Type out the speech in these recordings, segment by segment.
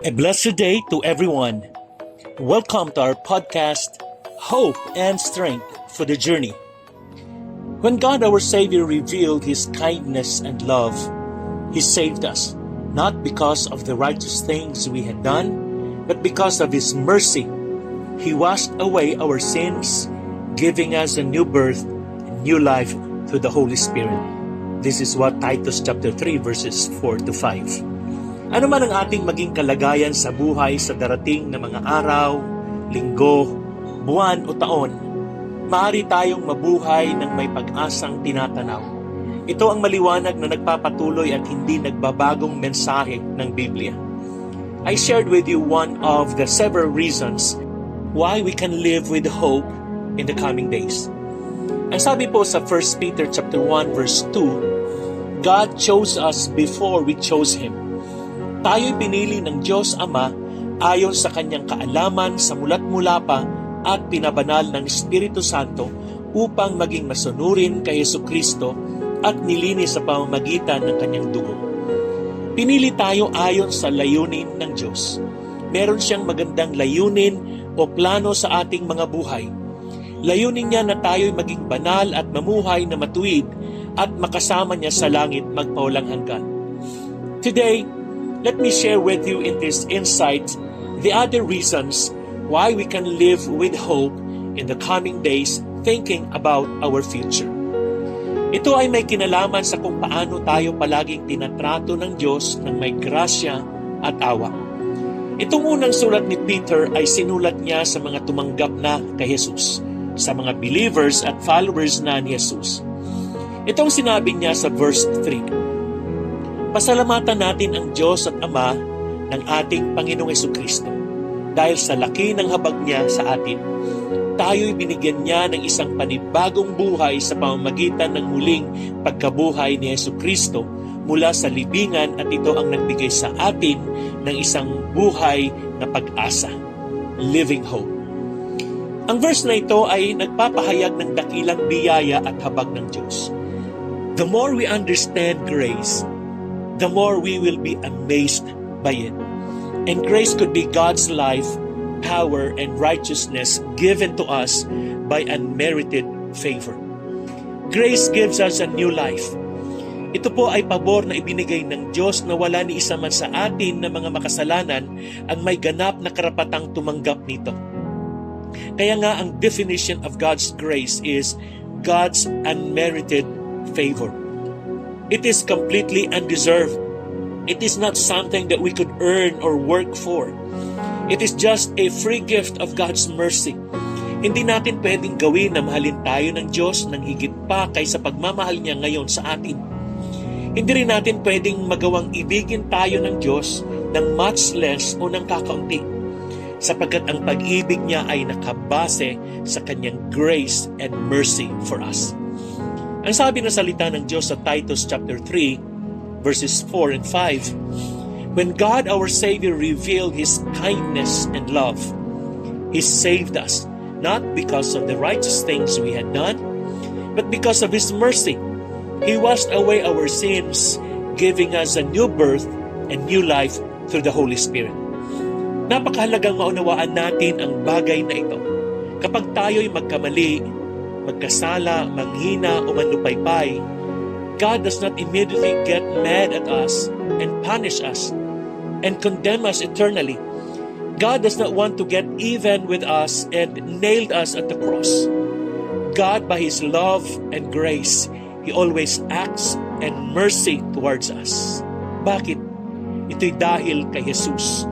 A blessed day to everyone. Welcome to our podcast, Hope and Strength for the Journey. When God our Savior revealed His kindness and love, He saved us, not because of the righteous things we had done, but because of His mercy. He washed away our sins, giving us a new birth, a new life through the Holy Spirit. This is what Titus chapter 3 verses 4 to 5. Ano man ang ating maging kalagayan sa buhay sa darating na mga araw, linggo, buwan o taon, maaari tayong mabuhay ng may pag-asang tinatanaw. Ito ang maliwanag na nagpapatuloy at hindi nagbabagong mensahe ng Biblia. I shared with you one of the several reasons why we can live with hope in the coming days. Ang sabi po sa 1 Peter chapter 1 verse 2, God chose us before we chose Him. Tayo'y pinili ng Diyos Ama ayon sa Kanyang kaalaman sa mula't mula pa at pinabanal ng Espiritu Santo upang maging masunurin kay Jesucristo at nilinis sa pamamagitan ng Kanyang dugo. Pinili tayo ayon sa layunin ng Diyos. Meron siyang magandang layunin o plano sa ating mga buhay. Layunin niya na tayo'y maging banal at mamuhay na matuwid at makasama niya sa langit magpawalang hanggan. Today, let me share with you in this insight the other reasons why we can live with hope in the coming days thinking about our future. Ito ay may kinalaman sa kung paano tayo palaging tinatrato ng Diyos ng may grasya at awa. Itong unang sulat ni Peter ay sinulat niya sa mga tumanggap na kay Jesus, sa mga believers at followers na ni Jesus. Itong sinabi niya sa verse 3, Pasalamatan natin ang Diyos at Ama ng ating Panginoong Jesucristo. Dahil sa laki ng habag niya sa atin, tayo'y binigyan niya ng isang panibagong buhay sa pamamagitan ng muling pagkabuhay ni Jesucristo mula sa libingan at ito ang nagbigay sa atin ng isang buhay na pag-asa, living hope. Ang verse na ito ay nagpapahayag ng dakilang biyaya at habag ng Diyos. The more we understand grace, the more we will be amazed by it. And grace could be God's life, power, and righteousness given to us by unmerited favor. Grace gives us a new life. Ito po ay pabor na ibinigay ng Diyos na wala ni isa man sa atin na mga makasalanan ang may ganap na karapatang tumanggap nito. Kaya nga ang definition of God's grace is God's unmerited favor. It is completely undeserved. It is not something that we could earn or work for. It is just a free gift of God's mercy. Hindi natin pwedeng gawin na mahalin tayo ng Diyos ng higit pa kaysa pagmamahal niya ngayon sa atin. Hindi rin natin pwedeng magawang ibigin tayo ng Diyos ng much less o ng kakaunti, sapagkat ang pag-ibig niya ay nakabase sa kanyang grace and mercy for us. Ang sabi ng salita ng Diyos sa Titus chapter 3, verses 4 and 5, When God our Savior revealed His kindness and love, He saved us, not because of the righteous things we had done, but because of His mercy. He washed away our sins, giving us a new birth and new life through the Holy Spirit. Napakahalagang maunawaan natin ang bagay na ito. Kapag tayo'y magkamali, magkasala, manghina o manlupaypay, God does not immediately get mad at us and punish us and condemn us eternally. God does not want to get even with us and nailed us at the cross. God, by His love and grace, He always acts and mercy towards us. Bakit? Ito'y dahil kay Jesus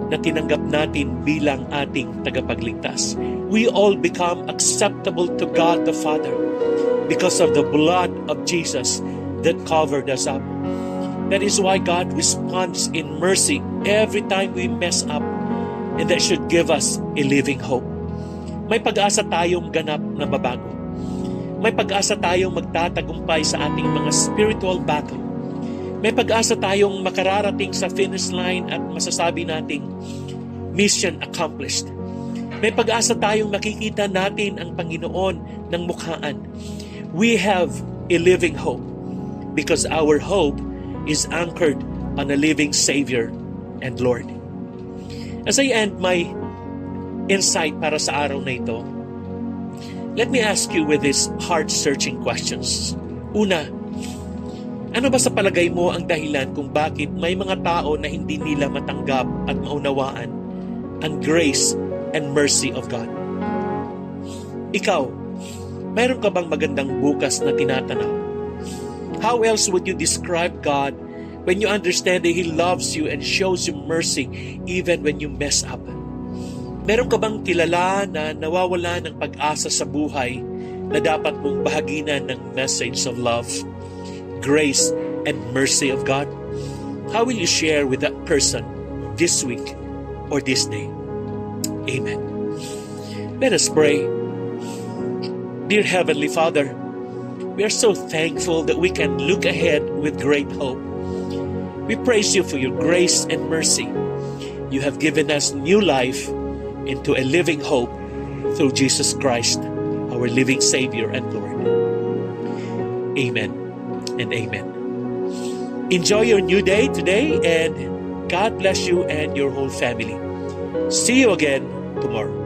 na tinanggap natin bilang ating tagapagligtas. We all become acceptable to God the Father because of the blood of Jesus that covered us up. That is why God responds in mercy every time we mess up, and that should give us a living hope. May pag-asa tayong ganap na babago. May pag-asa tayong magtatagumpay sa ating mga spiritual battle. May pag-asa tayong makararating sa finish line at masasabi nating mission accomplished. May pag-asa tayong makikita natin ang Panginoon ng mukhaan. We have a living hope because our hope is anchored on a living Savior and Lord. As I end my insight para sa araw na ito, let me ask you with these heart-searching questions. Una, ano ba sa palagay mo ang dahilan kung bakit may mga tao na hindi nila matanggap at maunawaan ang grace and mercy of God? Ikaw, mayroon ka bang magandang bukas na tinatanaw? How else would you describe God when you understand that He loves you and shows you mercy even when you mess up? Meron ka bang kilala na nawawala ng pag-asa sa buhay na dapat mong bahaginan ng message of love, grace, and mercy of God? How will you share with that person this week or this day? Amen. Let us pray. Dear Heavenly Father, we are so thankful that we can look ahead with great hope. We praise you for your grace and mercy. You have given us new life into a living hope through Jesus Christ, our living Savior and Lord. Amen and amen. Enjoy your new day today, and God bless you and your whole family. See you again tomorrow.